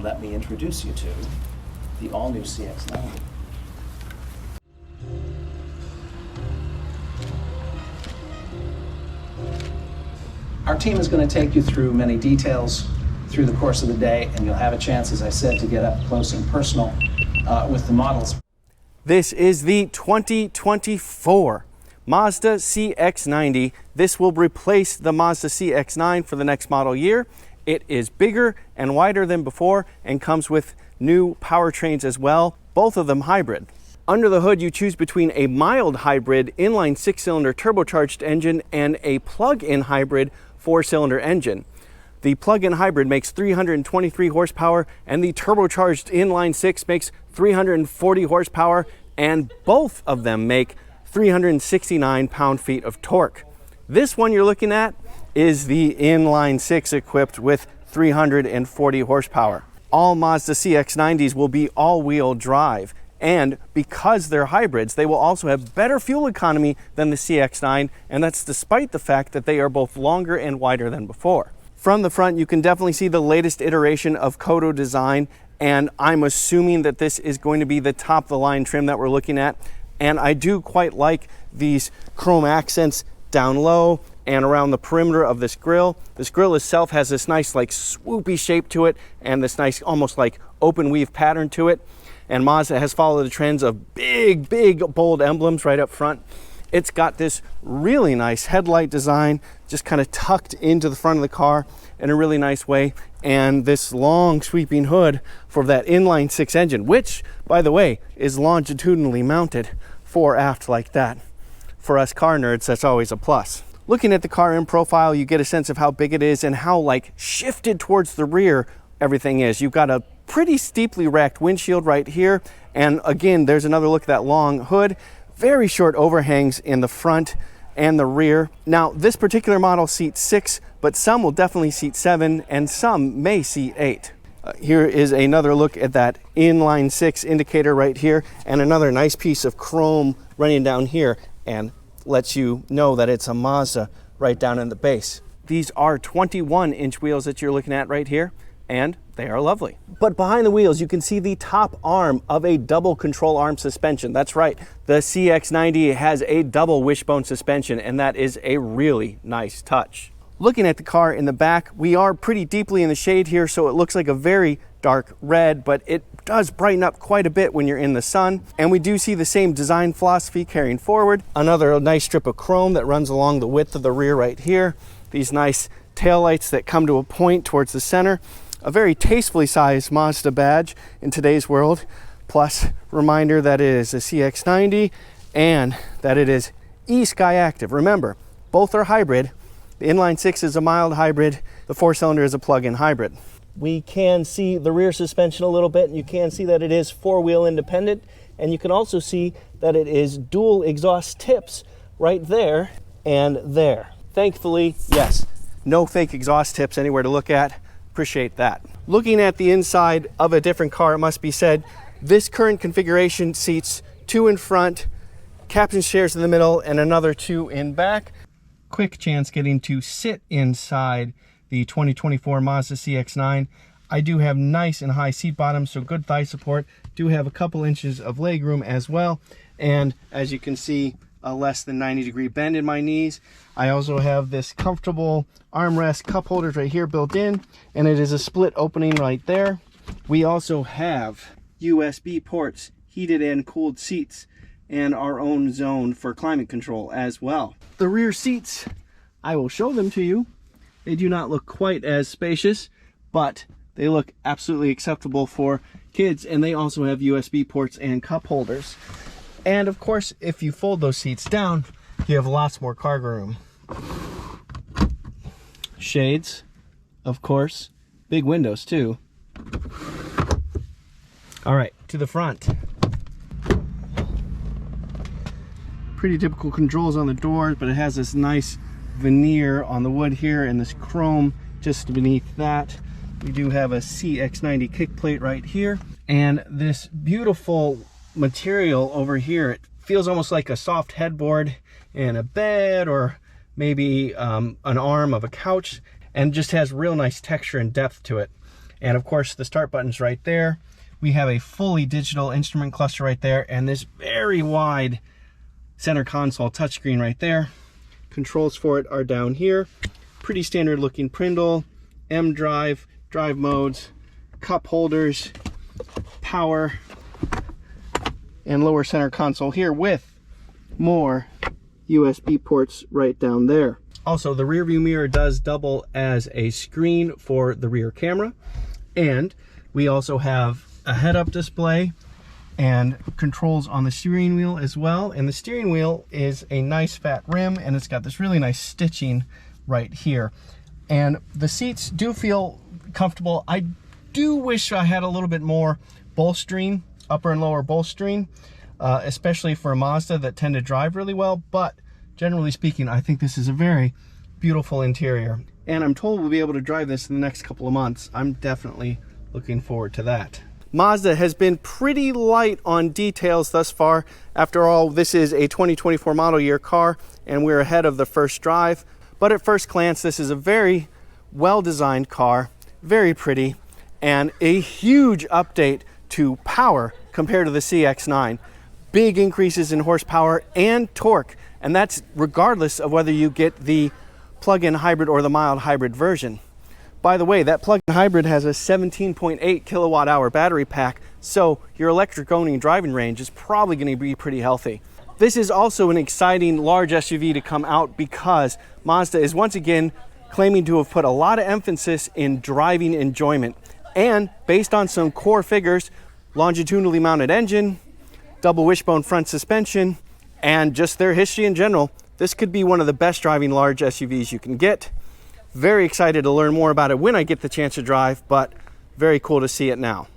Let me introduce you to the all-new CX-90. Our team is going to take you through many details through the course of the day, and you'll have a chance, as I said, to get up close and personal with the models. This is the 2024 Mazda CX-90. This will replace the Mazda CX-9 for the next model year. It is bigger and wider than before and comes with new powertrains as well, both of them hybrid. Under the hood, you choose between a mild hybrid inline 6-cylinder turbocharged engine and a plug-in hybrid 4-cylinder engine. The plug-in hybrid makes 323 horsepower and the turbocharged inline 6 makes 340 horsepower, and both of them make 369 pound-feet of torque. This one you're looking at is the inline 6 equipped with 340 horsepower. All Mazda CX-90s will be all-wheel drive, and because they're hybrids, they will also have better fuel economy than the CX-9, and that's despite the fact that they are both longer and wider than before. From the front, you can definitely see the latest iteration of Kodo design, and I'm assuming that this is going to be the top-of-the-line trim that we're looking at. And I do quite like these chrome accents down low and around the perimeter of this grille. This grille itself has this nice like swoopy shape to it and this nice almost like open weave pattern to it. And Mazda has followed the trends of big, bold emblems right up front. It's got this really nice headlight design just kind of tucked into the front of the car in a really nice way. And this long sweeping hood for that inline 6 engine, which, by the way, is longitudinally mounted fore aft like that. For us car nerds, that's always a plus. Looking at the car in profile, you get a sense of how big it is and how like shifted towards the rear everything is. You've got a pretty steeply racked windshield right here. And again, there's another look at that long hood. Very short overhangs in the front and the rear. Now, this particular model seats 6, but some will definitely seat 7 and some may seat 8. Here is another look at that inline 6 indicator right here, and another nice piece of chrome running down here and lets you know that it's a Mazda right down in the base. These are 21-inch wheels that you're looking at right here, and they are lovely. But behind the wheels, you can see the top arm of a double control arm suspension. That's right, the CX-90 has a double wishbone suspension, and that is a really nice touch. Looking at the car in the back, we are pretty deeply in the shade here, so it looks like a very dark red, but it does brighten up quite a bit when you're in the sun. And we do see the same design philosophy carrying forward. Another nice strip of chrome that runs along the width of the rear right here. These nice taillights that come to a point towards the center. A very tastefully sized Mazda badge in today's world, plus reminder that it is a CX-90 and that it is eSky Active. Remember, both are hybrid. The inline 6 is a mild hybrid, the 4-cylinder is a plug-in hybrid. We can see the rear suspension a little bit, and you can see that it is 4-wheel independent, and you can also see that it is dual exhaust tips right there and there. Thankfully, yes, no fake exhaust tips anywhere to look at. Appreciate that. Looking at the inside of a different car, it must be said, this current configuration seats 2 in front, captain chairs in the middle, and another 2 in back. Quick chance getting to sit inside the 2024 Mazda CX-9. I do have nice and high seat bottoms, so good thigh support. Do have a couple inches of leg room as well. And as you can see, a less than 90-degree bend in my knees. I also have this comfortable armrest cup holders right here built in, and it is a split opening right there. We also have USB ports, heated and cooled seats, and our own zone for climate control as well. The rear seats, I will show them to you. They do not look quite as spacious, but they look absolutely acceptable for kids, and they also have USB ports and cup holders. And of course, if you fold those seats down, you have lots more cargo room. Shades, of course, big windows too. All right, to the front. Pretty typical controls on the doors, but it has this nice veneer on the wood here and this chrome just beneath that. We do have a CX-90 kick plate right here, and this beautiful material over here. It feels almost like a soft headboard in a bed, or maybe an arm of a couch, and just has real nice texture and depth to it. And of course, the start button's right there. We have a fully digital instrument cluster right there, and this very wide center console touchscreen right there. Controls for it are down here. Pretty standard looking Prindle, M drive, drive modes, cup holders, power, and lower center console here with more USB ports right down there. Also, the rear view mirror does double as a screen for the rear camera, and we also have a head-up display and controls on the steering wheel as well. And the steering wheel is a nice fat rim, and it's got this really nice stitching right here. And the seats do feel comfortable. I do wish I had a little bit more bolstering, upper and lower bolstering, especially for a Mazda that tend to drive really well. But generally speaking, I think this is a very beautiful interior. And I'm told we'll be able to drive this in the next couple of months. I'm definitely looking forward to that. Mazda has been pretty light on details thus far. After all, this is a 2024 model year car, and we're ahead of the first drive. But at first glance, this is a very well-designed car, very pretty, and a huge update to power compared to the CX-9. Big increases in horsepower and torque, and that's regardless of whether you get the plug-in hybrid or the mild hybrid version. By the way, that plug-in hybrid has a 17.8 kilowatt hour battery pack, so your electric only driving range is probably going to be pretty healthy. This is also an exciting large SUV to come out because Mazda is once again claiming to have put a lot of emphasis in driving enjoyment. And based on some core figures, longitudinally mounted engine, double wishbone front suspension, and just their history in general, this could be one of the best driving large SUVs you can get. Very excited to learn more about it when I get the chance to drive, but very cool to see it now.